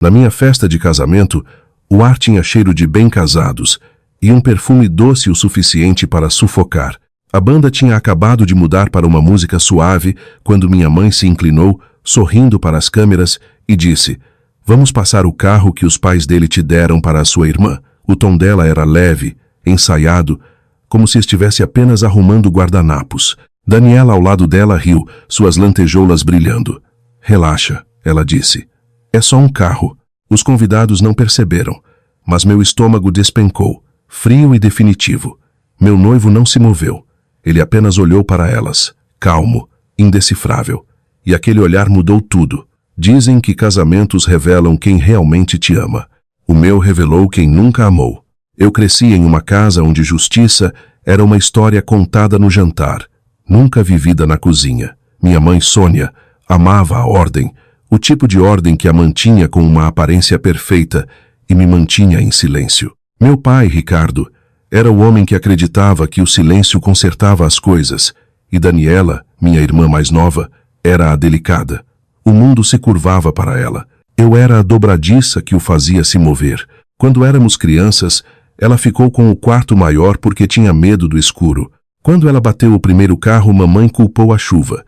Na minha festa de casamento, o ar tinha cheiro de bem-casados e um perfume doce o suficiente para sufocar. A banda tinha acabado de mudar para uma música suave quando minha mãe se inclinou, sorrindo para as câmeras, e disse: "Vamos passar o carro que os pais dele te deram para a sua irmã." O tom dela era leve, ensaiado, como se estivesse apenas arrumando guardanapos. Daniela ao lado dela riu, suas lantejoulas brilhando. "Relaxa", ela disse. "É só um carro." Os convidados não perceberam, mas meu estômago despencou, frio e definitivo. Meu noivo não se moveu. Ele apenas olhou para elas, calmo, indecifrável. E aquele olhar mudou tudo. Dizem que casamentos revelam quem realmente te ama. O meu revelou quem nunca amou. Eu cresci em uma casa onde justiça era uma história contada no jantar, nunca vivida na cozinha. Minha mãe, Sônia, amava a ordem, o tipo de ordem que a mantinha com uma aparência perfeita e me mantinha em silêncio. Meu pai, Ricardo, era o homem que acreditava que o silêncio consertava as coisas, e Daniela, minha irmã mais nova, era a delicada. O mundo se curvava para ela. Eu era a dobradiça que o fazia se mover. Quando éramos crianças, ela ficou com o quarto maior porque tinha medo do escuro. Quando ela bateu o primeiro carro, mamãe culpou a chuva.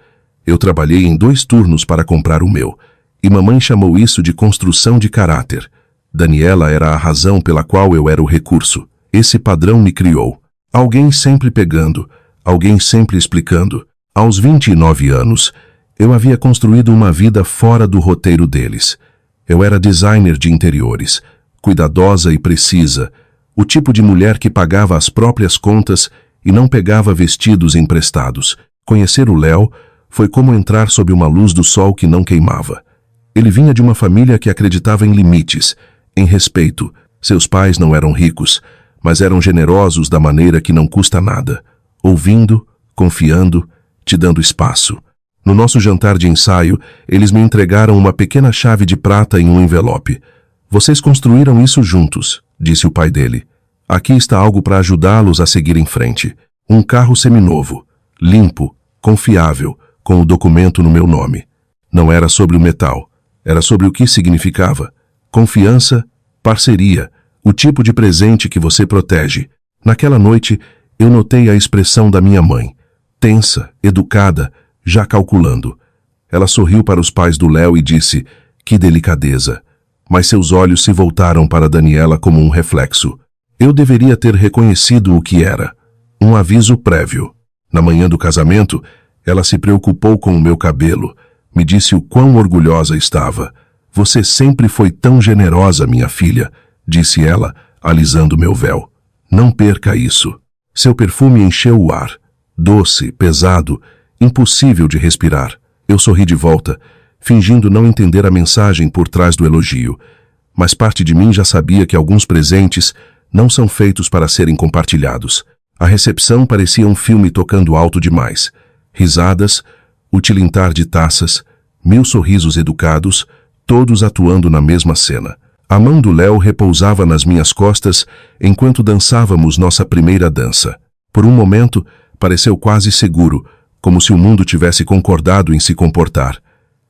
Eu trabalhei em 2 turnos para comprar o meu, e mamãe chamou isso de construção de caráter. Daniela era a razão pela qual eu era o recurso. Esse padrão me criou. Alguém sempre pegando, alguém sempre explicando. Aos 29 anos, eu havia construído uma vida fora do roteiro deles. Eu era designer de interiores, cuidadosa e precisa, o tipo de mulher que pagava as próprias contas e não pegava vestidos emprestados. Conhecer o Léo foi como entrar sob uma luz do sol que não queimava. Ele vinha de uma família que acreditava em limites, em respeito. Seus pais não eram ricos, mas eram generosos da maneira que não custa nada, ouvindo, confiando, te dando espaço. No nosso jantar de ensaio, eles me entregaram uma pequena chave de prata em um envelope. "Vocês construíram isso juntos", disse o pai dele. "Aqui está algo para ajudá-los a seguir em frente. Um carro seminovo, limpo, confiável, com o documento no meu nome." Não era sobre o metal, era sobre o que significava. Confiança, parceria, o tipo de presente que você protege. Naquela noite, eu notei a expressão da minha mãe, tensa, educada, já calculando. Ela sorriu para os pais do Léo e disse: "Que delicadeza." Mas seus olhos se voltaram para Daniela como um reflexo. Eu deveria ter reconhecido o que era. Um aviso prévio. Na manhã do casamento, ela se preocupou com o meu cabelo. Me disse o quão orgulhosa estava. "Você sempre foi tão generosa, minha filha", disse ela, alisando meu véu. "Não perca isso." Seu perfume encheu o ar. Doce, pesado, impossível de respirar. Eu sorri de volta, fingindo não entender a mensagem por trás do elogio. Mas parte de mim já sabia que alguns presentes não são feitos para serem compartilhados. A recepção parecia um filme tocando alto demais. Risadas, o tilintar de taças, 1000 sorrisos educados, todos atuando na mesma cena. A mão do Léo repousava nas minhas costas enquanto dançávamos nossa primeira dança. Por um momento, pareceu quase seguro, como se o mundo tivesse concordado em se comportar.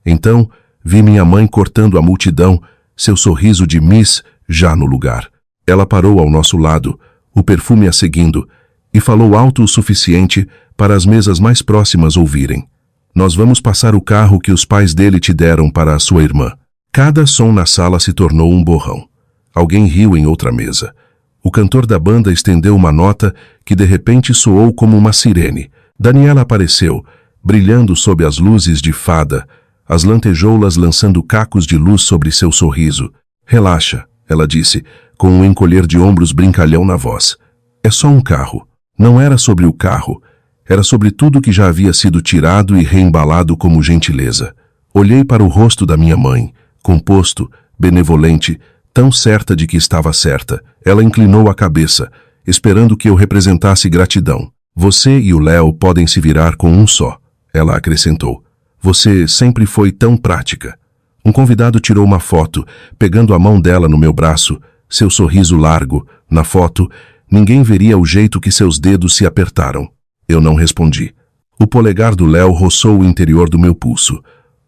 Então, vi minha mãe cortando a multidão, seu sorriso de Miss já no lugar. Ela parou ao nosso lado, o perfume a seguindo, e falou alto o suficiente para as mesas mais próximas ouvirem. "Nós vamos passar o carro que os pais dele te deram para a sua irmã." Cada som na sala se tornou um borrão. Alguém riu em outra mesa. O cantor da banda estendeu uma nota que de repente soou como uma sirene. Daniela apareceu, brilhando sob as luzes de fada, as lantejoulas lançando cacos de luz sobre seu sorriso. "Relaxa", ela disse, com um encolher de ombros brincalhão na voz. "É só um carro." Não era sobre o carro, era sobre tudo que já havia sido tirado e reembalado como gentileza. Olhei para o rosto da minha mãe, composto, benevolente, tão certa de que estava certa. Ela inclinou a cabeça, esperando que eu representasse gratidão. "Você e o Léo podem se virar com um só", ela acrescentou. "Você sempre foi tão prática." Um convidado tirou uma foto, pegando a mão dela no meu braço, seu sorriso largo. Na foto, ninguém veria o jeito que seus dedos se apertaram. Eu não respondi. O polegar do Léo roçou o interior do meu pulso.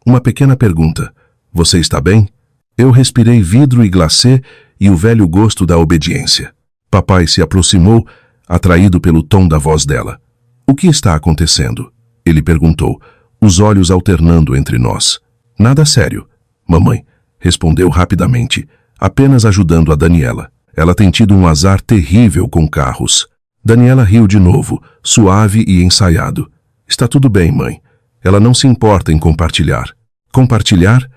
Uma pequena pergunta. "Você está bem?" Eu respirei vidro e glacê e o velho gosto da obediência. Papai se aproximou, atraído pelo tom da voz dela. O que está acontecendo? Ele perguntou, os olhos alternando entre nós. Nada sério, mamãe, respondeu rapidamente, apenas ajudando a Daniela. Ela tem tido um azar terrível com carros. Daniela riu de novo, suave e ensaiado. Está tudo bem, mãe. Ela não se importa em compartilhar. Compartilhar?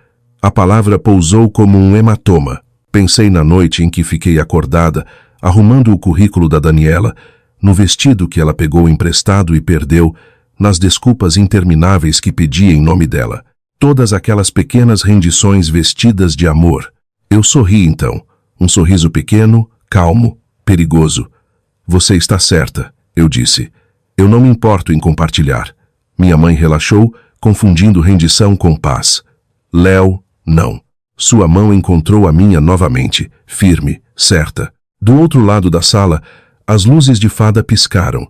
A palavra pousou como um hematoma. Pensei na noite em que fiquei acordada, arrumando o currículo da Daniela, no vestido que ela pegou emprestado e perdeu, nas desculpas intermináveis que pedia em nome dela. Todas aquelas pequenas rendições vestidas de amor. Eu sorri então, um sorriso pequeno, calmo, perigoso. Você está certa, eu disse. Eu não me importo em compartilhar. Minha mãe relaxou, confundindo rendição com paz. Léo, não. Sua mão encontrou a minha novamente, firme, certa. Do outro lado da sala, as luzes de fada piscaram.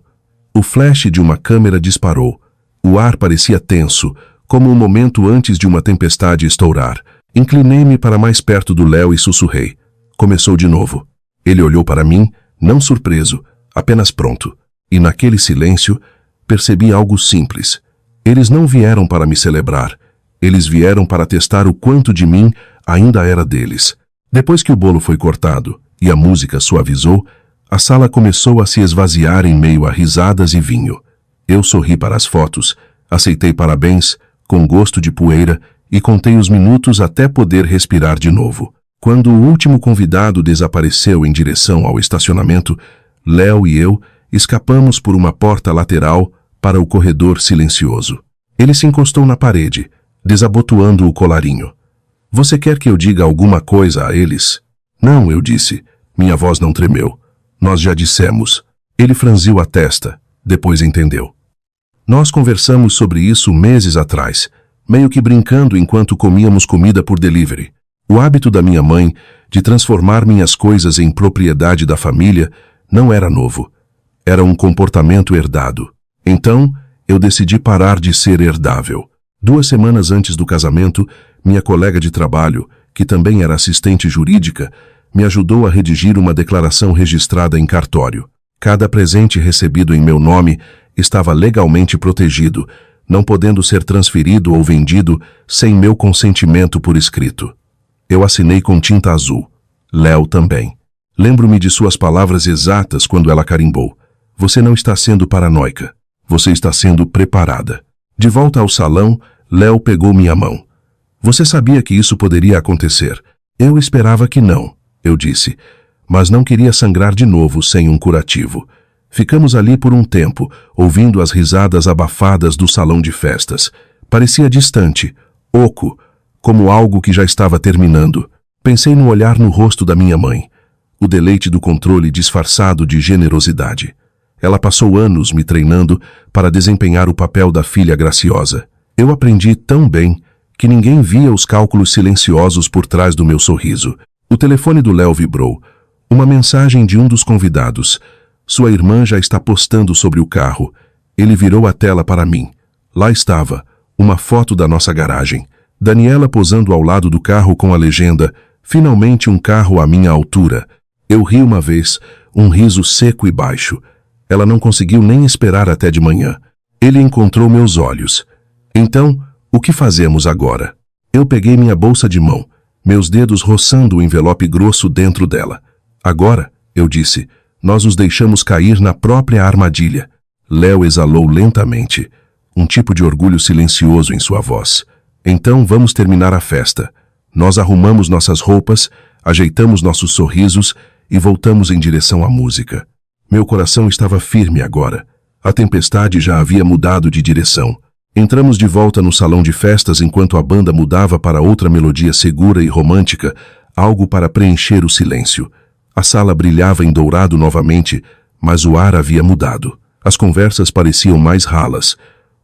O flash de uma câmera disparou. O ar parecia tenso, como um momento antes de uma tempestade estourar. Inclinei-me para mais perto do Léo e sussurrei. Começou de novo. Ele olhou para mim, não surpreso, apenas pronto. E naquele silêncio, percebi algo simples. Eles não vieram para me celebrar. Eles vieram para testar o quanto de mim ainda era deles. Depois que o bolo foi cortado e a música suavizou, a sala começou a se esvaziar em meio a risadas e vinho. Eu sorri para as fotos, aceitei parabéns, com gosto de poeira, e contei os minutos até poder respirar de novo. Quando o último convidado desapareceu em direção ao estacionamento, Léo e eu escapamos por uma porta lateral para o corredor silencioso. Ele se encostou na parede, desabotoando o colarinho. Você quer que eu diga alguma coisa a eles? Não, eu disse. Minha voz não tremeu. Nós já dissemos. Ele franziu a testa, depois entendeu. Nós conversamos sobre isso meses atrás, meio que brincando enquanto comíamos comida por delivery. O hábito da minha mãe de transformar minhas coisas em propriedade da família não era novo. Era um comportamento herdado. Então, eu decidi parar de ser herdável. 2 semanas antes do casamento, minha colega de trabalho, que também era assistente jurídica, me ajudou a redigir uma declaração registrada em cartório. Cada presente recebido em meu nome estava legalmente protegido, não podendo ser transferido ou vendido sem meu consentimento por escrito. Eu assinei com tinta azul. Léo também. Lembro-me de suas palavras exatas quando ela carimbou. Você não está sendo paranoica. Você está sendo preparada. De volta ao salão, Léo pegou minha mão. Você sabia que isso poderia acontecer? Eu esperava que não, eu disse, mas não queria sangrar de novo sem um curativo. Ficamos ali por um tempo, ouvindo as risadas abafadas do salão de festas. Parecia distante, oco, como algo que já estava terminando. Pensei no olhar no rosto da minha mãe, o deleite do controle disfarçado de generosidade. Ela passou anos me treinando para desempenhar o papel da filha graciosa. Eu aprendi tão bem que ninguém via os cálculos silenciosos por trás do meu sorriso. O telefone do Léo vibrou. Uma mensagem de um dos convidados. Sua irmã já está postando sobre o carro. Ele virou a tela para mim. Lá estava, uma foto da nossa garagem. Daniela posando ao lado do carro com a legenda, finalmente um carro à minha altura. Eu ri uma vez, um riso seco e baixo. Ela não conseguiu nem esperar até de manhã. Ele encontrou meus olhos. Então, o que fazemos agora? Eu peguei minha bolsa de mão, meus dedos roçando o envelope grosso dentro dela. Agora, eu disse, nós nos deixamos cair na própria armadilha. Léo exalou lentamente, um tipo de orgulho silencioso em sua voz. Então vamos terminar a festa. Nós arrumamos nossas roupas, ajeitamos nossos sorrisos e voltamos em direção à música. Meu coração estava firme agora. A tempestade já havia mudado de direção. Entramos de volta no salão de festas enquanto a banda mudava para outra melodia segura e romântica, algo para preencher o silêncio. A sala brilhava em dourado novamente, mas o ar havia mudado. As conversas pareciam mais ralas.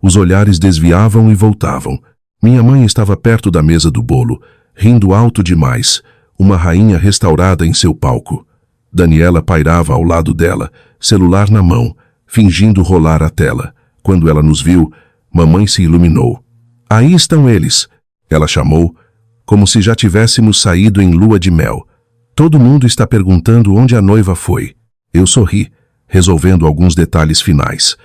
Os olhares desviavam e voltavam. Minha mãe estava perto da mesa do bolo, rindo alto demais, uma rainha restaurada em seu palco. Daniela pairava ao lado dela, celular na mão, fingindo rolar a tela. Quando ela nos viu, mamãe se iluminou. Aí estão eles, ela chamou, como se já tivéssemos saído em lua de mel. Todo mundo está perguntando onde a noiva foi. Eu sorri, resolvendo alguns detalhes finais.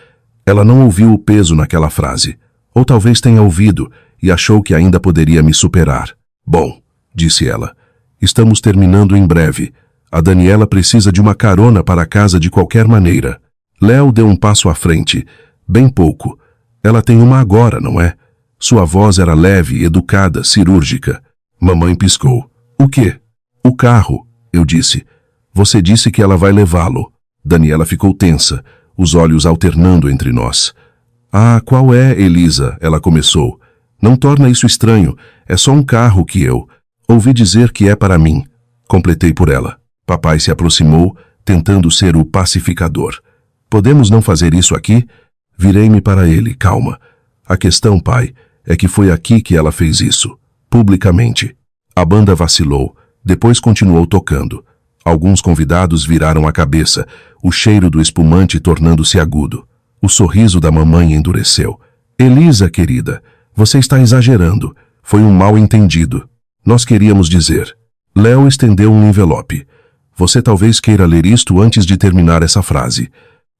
Ela não ouviu o peso naquela frase. Ou talvez tenha ouvido e achou que ainda poderia me superar. Bom, disse ela, estamos terminando em breve. A Daniela precisa de uma carona para casa de qualquer maneira. Léo deu um passo à frente. Bem pouco. Ela tem uma agora, não é? Sua voz era leve, educada, cirúrgica. Mamãe piscou. O quê? O carro, eu disse. Você disse que ela vai levá-lo. Daniela ficou tensa, os olhos alternando entre nós. Ah, qual é, Elisa? Ela começou. Não torna isso estranho. É só um carro que eu... Ouvi dizer que é para mim. Completei por ela. Papai se aproximou, tentando ser o pacificador. Podemos não fazer isso aqui? Virei-me para ele. Calma. A questão, pai, é que foi aqui que ela fez isso. Publicamente. A banda vacilou. Depois continuou tocando. Alguns convidados viraram a cabeça, o cheiro do espumante tornando-se agudo. O sorriso da mamãe endureceu. Elisa, querida, você está exagerando. Foi um mal-entendido. Nós queríamos dizer. Léo estendeu um envelope. Você talvez queira ler isto antes de terminar essa frase.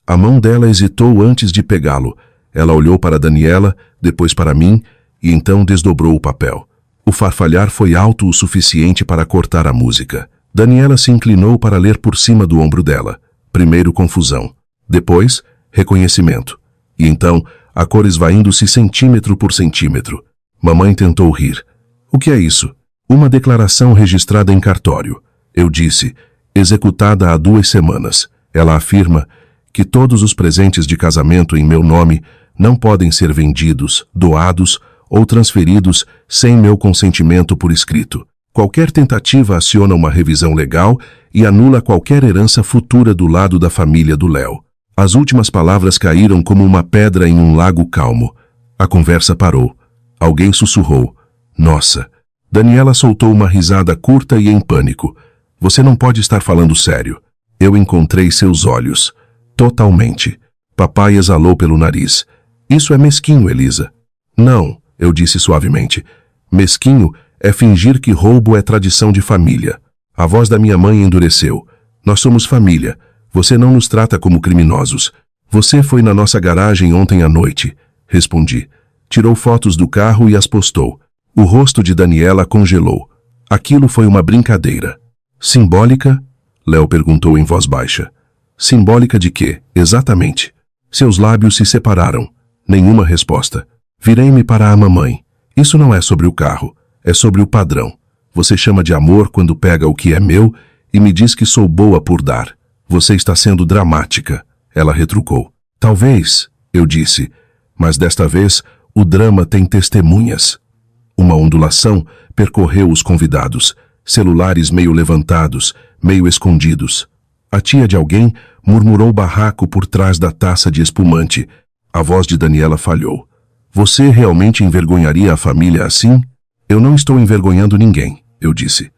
A mão dela hesitou antes de pegá-lo. Ela olhou para Daniela, depois para mim, e então desdobrou o papel. O farfalhar foi alto o suficiente para cortar a música. Daniela se inclinou para ler por cima do ombro dela. Primeiro confusão. Depois, reconhecimento. E então, a cor esvaindo-se centímetro por centímetro. Mamãe tentou rir. O que é isso? Uma declaração registrada em cartório. Eu disse, executada há 2 semanas. Ela afirma que todos os presentes de casamento em meu nome não podem ser vendidos, doados ou transferidos sem meu consentimento por escrito. Qualquer tentativa aciona uma revisão legal e anula qualquer herança futura do lado da família do Léo. As últimas palavras caíram como uma pedra em um lago calmo. A conversa parou. Alguém sussurrou. Nossa. Daniela soltou uma risada curta e em pânico. Você não pode estar falando sério. Eu encontrei seus olhos. Totalmente. Papai exalou pelo nariz. Isso é mesquinho, Elisa. Não, eu disse suavemente. Mesquinho é fingir que roubo é tradição de família. A voz da minha mãe endureceu. Nós somos família. Você não nos trata como criminosos. Você foi na nossa garagem ontem à noite. Respondi. Tirou fotos do carro e as postou. O rosto de Daniela congelou. Aquilo foi uma brincadeira. Simbólica? Léo perguntou em voz baixa. Simbólica de quê, exatamente? Seus lábios se separaram. Nenhuma resposta. Virei-me para a mamãe. Isso não é sobre o carro. É sobre o padrão. Você chama de amor quando pega o que é meu e me diz que sou boa por dar. Você está sendo dramática. Ela retrucou. Talvez, eu disse, mas desta vez o drama tem testemunhas. Uma ondulação percorreu os convidados, celulares meio levantados, meio escondidos. A tia de alguém murmurou barraco por trás da taça de espumante. A voz de Daniela falhou. Você realmente envergonharia a família assim? Eu não estou envergonhando ninguém, eu disse.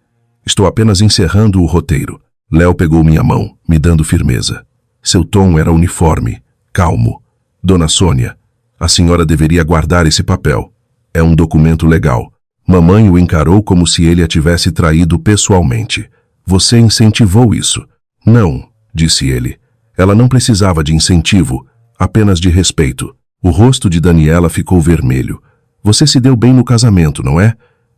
Estou apenas encerrando o roteiro. Léo pegou minha mão, me dando firmeza. Seu tom era uniforme, calmo. Dona Sônia, a senhora deveria guardar esse papel. É um documento legal. Mamãe o encarou como se ele a tivesse traído pessoalmente. Você incentivou isso. Não, disse ele. Ela não precisava de incentivo, apenas de respeito. O rosto de Daniela ficou vermelho. Você se deu bem no casamento, não é?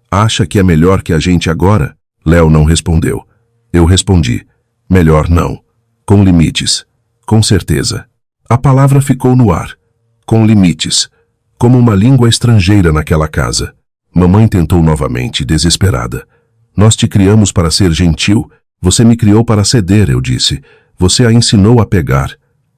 Acha que é melhor que a gente agora? Léo não respondeu. Eu respondi. Melhor não. Com limites. Com certeza. A palavra ficou no ar. Com limites. Como uma língua estrangeira naquela casa. Mamãe tentou novamente, desesperada. Nós te criamos para ser gentil. Você me criou para ceder, eu disse. Você a ensinou a pegar.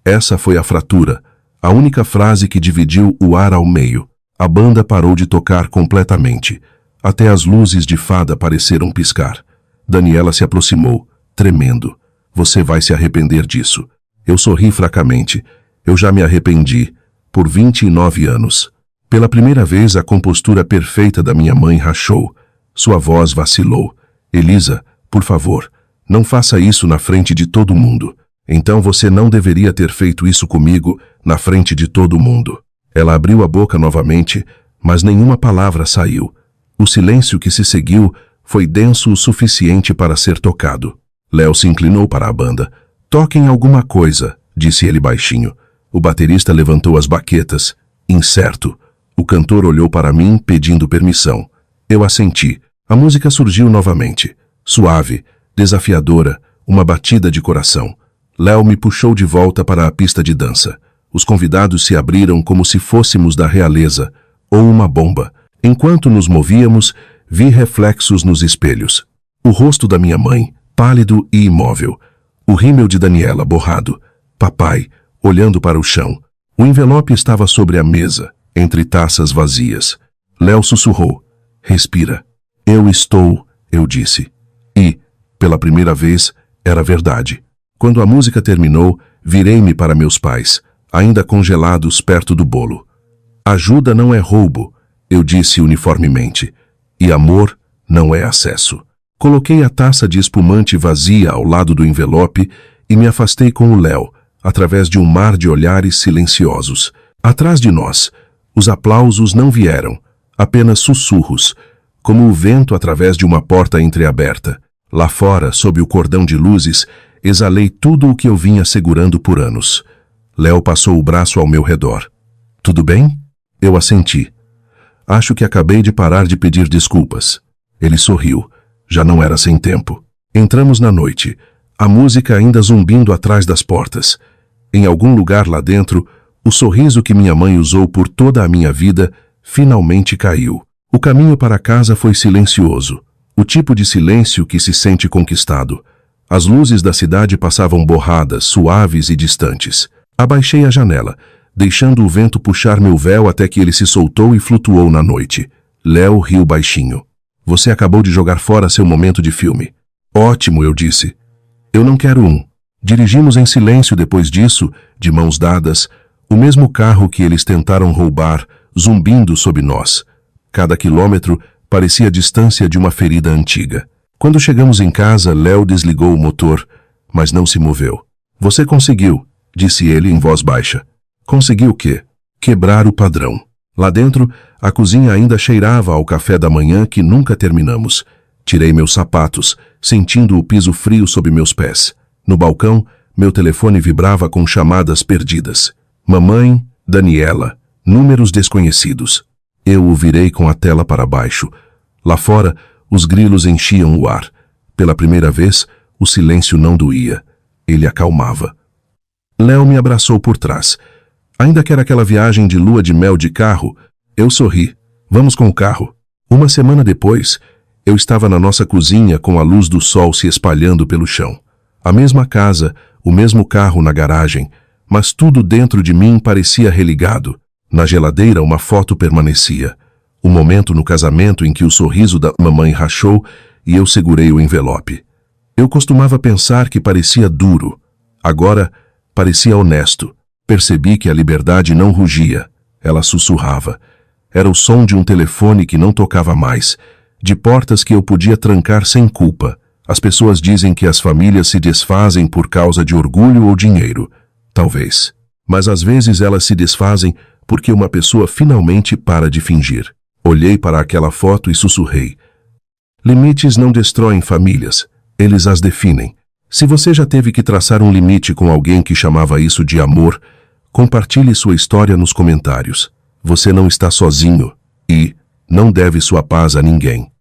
Essa foi a fratura. A única frase que dividiu o ar ao meio. A banda parou de tocar completamente. Até as luzes de fada pareceram piscar. Daniela se aproximou, tremendo. Você vai se arrepender disso. Eu sorri fracamente. Eu já me arrependi. Por 29 anos. Pela primeira vez, a compostura perfeita da minha mãe rachou. Sua voz vacilou. Elisa, por favor, não faça isso na frente de todo mundo. Então você não deveria ter feito isso comigo na frente de todo mundo. Ela abriu a boca novamente, mas nenhuma palavra saiu. O silêncio que se seguiu foi denso o suficiente para ser tocado. Léo se inclinou para a banda. Toquem alguma coisa, disse ele baixinho. O baterista levantou as baquetas. Incerto. O cantor olhou para mim pedindo permissão. Eu assenti. A música surgiu novamente. Suave, desafiadora, uma batida de coração. Léo me puxou de volta para a pista de dança. Os convidados se abriram como se fôssemos da realeza, ou uma bomba. Enquanto nos movíamos, vi reflexos nos espelhos. O rosto da minha mãe, pálido e imóvel. O rímel de Daniela, borrado. Papai, olhando para o chão. O envelope estava sobre a mesa, entre taças vazias. Léo sussurrou. Respira. Eu estou, eu disse. E, pela primeira vez, era verdade. Quando a música terminou, virei-me para meus pais, ainda congelados perto do bolo. Ajuda não é roubo, eu disse uniformemente. E amor não é acesso. Coloquei a taça de espumante vazia ao lado do envelope e me afastei com o Léo, através de um mar de olhares silenciosos. Atrás de nós, os aplausos não vieram, apenas sussurros, como o vento através de uma porta entreaberta. Lá fora, sob o cordão de luzes, exalei tudo o que eu vinha segurando por anos. Léo passou o braço ao meu redor. Tudo bem? Eu assenti. Acho que acabei de parar de pedir desculpas. Ele sorriu. Já não era sem tempo. Entramos na noite, a música ainda zumbindo atrás das portas. Em algum lugar lá dentro, o sorriso que minha mãe usou por toda a minha vida finalmente caiu. O caminho para casa foi silencioso. O tipo de silêncio que se sente conquistado. As luzes da cidade passavam borradas, suaves e distantes. Abaixei a janela, deixando o vento puxar meu véu até que ele se soltou e flutuou na noite. Léo riu baixinho. Você acabou de jogar fora seu momento de filme. Ótimo, eu disse. Eu não quero um. Dirigimos em silêncio depois disso, de mãos dadas, o mesmo carro que eles tentaram roubar, zumbindo sob nós. Cada quilômetro parecia a distância de uma ferida antiga. Quando chegamos em casa, Léo desligou o motor, mas não se moveu. Você conseguiu, disse ele em voz baixa. Conseguiu o quê? Quebrar o padrão. Lá dentro, a cozinha ainda cheirava ao café da manhã que nunca terminamos. Tirei meus sapatos, sentindo o piso frio sob meus pés. No balcão, meu telefone vibrava com chamadas perdidas. Mamãe, Daniela, números desconhecidos. Eu o virei com a tela para baixo. Lá fora, os grilos enchiam o ar. Pela primeira vez, o silêncio não doía. Ele acalmava. Léo me abraçou por trás. Ainda que era aquela viagem de lua de mel de carro, eu sorri. Vamos com o carro. Uma semana depois, eu estava na nossa cozinha com a luz do sol se espalhando pelo chão. A mesma casa, o mesmo carro na garagem, mas tudo dentro de mim parecia religado. Na geladeira uma foto permanecia. O momento no casamento em que o sorriso da mamãe rachou e eu segurei o envelope. Eu costumava pensar que parecia duro. Agora, parecia honesto. Percebi que a liberdade não rugia. Ela sussurrava. Era o som de um telefone que não tocava mais, de portas que eu podia trancar sem culpa. As pessoas dizem que as famílias se desfazem por causa de orgulho ou dinheiro. Talvez. Mas às vezes elas se desfazem porque uma pessoa finalmente para de fingir. Olhei para aquela foto e sussurrei. Limites não destroem famílias, eles as definem. Se você já teve que traçar um limite com alguém que chamava isso de amor, compartilhe sua história nos comentários. Você não está sozinho e não deve sua paz a ninguém.